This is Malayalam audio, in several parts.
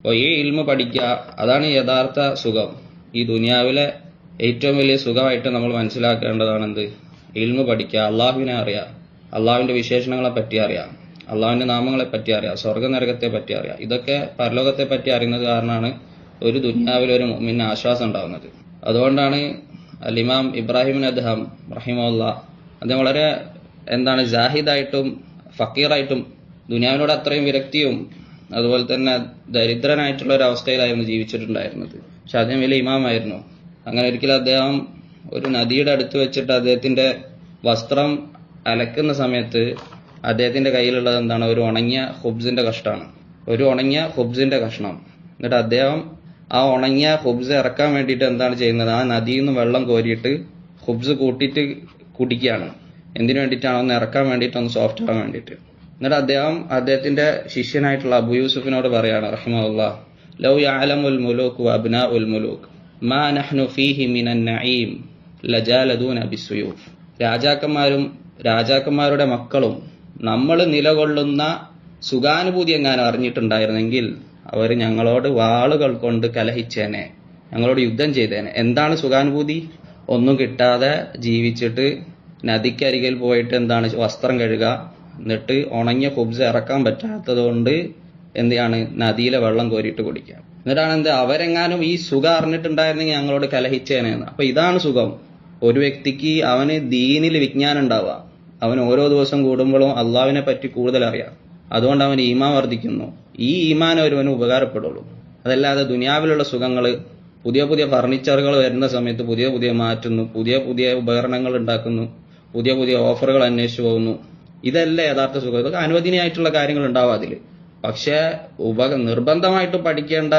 അപ്പോൾ ഈ ഇൽമ പഠിക്കുക, അതാണ് യഥാർത്ഥ സുഖം. ഈ ദുനിയാവിലെ ഏറ്റവും വലിയ സുഖമായിട്ട് നമ്മൾ മനസ്സിലാക്കേണ്ടതാണെന്ത്? ഇൽമ പഠിക്കുക, അള്ളാഹുവിനെ അറിയാം, അള്ളാഹുവിന്റെ വിശേഷണങ്ങളെ പറ്റി അറിയാം, അള്ളാഹുവിന്റെ നാമങ്ങളെ പറ്റി അറിയാം, സ്വർഗ്ഗനരകത്തെ പറ്റി അറിയാം. ഇതൊക്കെ പരലോകത്തെ പറ്റി അറിയുന്നത് കാരണമാണ് ഒരു ദുനിയാവിൽ ഒരു മുഅ്മിന് ആശ്വാസം ഉണ്ടാകുന്നത്. അതുകൊണ്ടാണ് ഇമാം ഇബ്രാഹിം അദ്ഹം റഹിമഹുല്ലാഹ് അദ്ദേഹം വളരെ ജാഹിദായിട്ടും ഫക്കീറായിട്ടും ദുനിയാവിനോട് അത്രയും വിരക്തിയും അതുപോലെ തന്നെ ദരിദ്രനായിട്ടുള്ള ഒരു അവസ്ഥയിലായിരുന്നു ജീവിച്ചിട്ടുണ്ടായിരുന്നത്. പക്ഷെ അദ്ദേഹം വലിയ ഇമാമായിരുന്നു. അങ്ങനെ ഒരിക്കലും അദ്ദേഹം ഒരു നദിയുടെ അടുത്ത് വെച്ചിട്ട് അദ്ദേഹത്തിന്റെ വസ്ത്രം അലക്കുന്ന സമയത്ത് അദ്ദേഹത്തിന്റെ കയ്യിലുള്ളത് ഒരു ഉണങ്ങിയ ഹുബ്സിന്റെ കഷ്ണമാണ്. ഒരു ഉണങ്ങിയ ഹുബ്സിന്റെ കഷ്ണം. എന്നിട്ട് അദ്ദേഹം ആ ഉണങ്ങിയ ഹുബ്സ് ഇറക്കാൻ വേണ്ടിയിട്ട് എന്താണ് ചെയ്യുന്നത്? ആ നദിയിൽ നിന്ന് വെള്ളം കോരിയിട്ട് ഹുബ്സ് കൂട്ടിയിട്ട് കുടിക്കുകയാണ്. എന്തിനു വേണ്ടിയിട്ടാണ്? ഒന്ന് ഇറക്കാൻ വേണ്ടിയിട്ട്, ഒന്ന് സോഫ്റ്റ് ആവാൻ വേണ്ടിയിട്ട്. എന്നിട്ട് അദ്ദേഹത്തിന്റെ ശിഷ്യനായിട്ടുള്ള അബു യൂസുഫിനോട് പറയാണ് റഹിമഹുല്ലാഹ്, ലൗ യഅലമുൽ മുലൂക് വഅബ്നാഉൽ മുലൂക് മാ നഹ്നു ഫീഹി മിനൻ നഈം ലജാലദൂന ബിസ്സുയൂഫ്. രാജാക്കന്മാരുടെ മക്കളും നമ്മൾ നിലകൊള്ളുന്ന സുഖാനുഭൂതി എങ്ങാനും അറിഞ്ഞിട്ടുണ്ടായിരുന്നെങ്കിൽ അവർ ഞങ്ങളോട് വാളുകൾ കൊണ്ട് കലഹിച്ചേനെ, ഞങ്ങളോട് യുദ്ധം ചെയ്തേനെ. എന്താണ് സുഖാനുഭൂതി? ഒന്നും കിട്ടാതെ ജീവിച്ചിട്ട് നദിക്കരികിൽ പോയിട്ട് വസ്ത്രം കഴുകുക, എന്നിട്ട് ഉണങ്ങിയ ഹുബ്സ് ഇറക്കാൻ പറ്റാത്തത് കൊണ്ട് നദിയിലെ വെള്ളം കോരിയിട്ട് കുടിക്കുക. എന്നിട്ടാണ് അവരെങ്ങാനും ഈ സുഖം അറിഞ്ഞിട്ടുണ്ടായിരുന്നെങ്കിൽ ഞങ്ങളോട് കലഹിച്ചേനെന്ന്. അപ്പൊ ഇതാണ് സുഖം. ഒരു വ്യക്തിക്ക് അവന് ദീനിൽ വിജ്ഞാനം ഉണ്ടാവുക, അവൻ ഓരോ ദിവസം കൂടുമ്പോഴും അള്ളാഹുവിനെ പറ്റി കൂടുതൽ അറിയാം, അതുകൊണ്ട് അവൻ ഈമാൻ വർദ്ധിക്കുന്നു. ഈ ഈമാൻ ഒരുവന് ഉപകാരപ്പെടുള്ളൂ. അതല്ലാതെ ദുനിയാവിലുള്ള സുഖങ്ങള്, പുതിയ പുതിയ ഫർണിച്ചറുകൾ വരുന്ന സമയത്ത് പുതിയ പുതിയ മാറ്റുന്നു, പുതിയ പുതിയ ഉപകരണങ്ങൾ ഉണ്ടാക്കുന്നു, പുതിയ പുതിയ ഓഫറുകൾ അന്വേഷിച്ചു പോകുന്നു, ഇതല്ല യഥാർത്ഥ സുഖം. ഇതൊക്കെ അനുവദനീയമായിട്ടുള്ള കാര്യങ്ങൾ ഉണ്ടാവും അതിൽ. പക്ഷേ നിർബന്ധമായിട്ട് പഠിക്കേണ്ട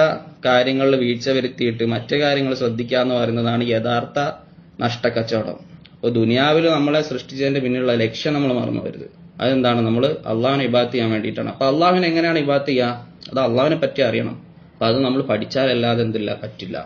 കാര്യങ്ങളിൽ വീഴ്ച വരുത്തിയിട്ട് മറ്റു കാര്യങ്ങൾ ശ്രദ്ധിക്കുക എന്ന് പറയുന്നതാണ് യഥാർത്ഥ നഷ്ടക്കച്ചവടം. അപ്പോൾ ദുനിയാവിൽ നമ്മളെ സൃഷ്ടിച്ചതിന്റെ പിന്നിലുള്ള ലക്ഷ്യം നമ്മൾ മറന്നു വരുത്. അതെന്താണ്? നമ്മൾ അള്ളാഹുവിനെ ഇബാദത്ത് ചെയ്യാൻ വേണ്ടിയിട്ടാണ്. അപ്പൊ അള്ളാഹുവിനെ എങ്ങനെയാണ് ഇബാദത്ത് ചെയ്യുക? അത് അള്ളാഹുവിനെ പറ്റി അറിയണം. അപ്പൊ അത് നമ്മൾ പഠിച്ചാലല്ലാതെ പറ്റില്ല.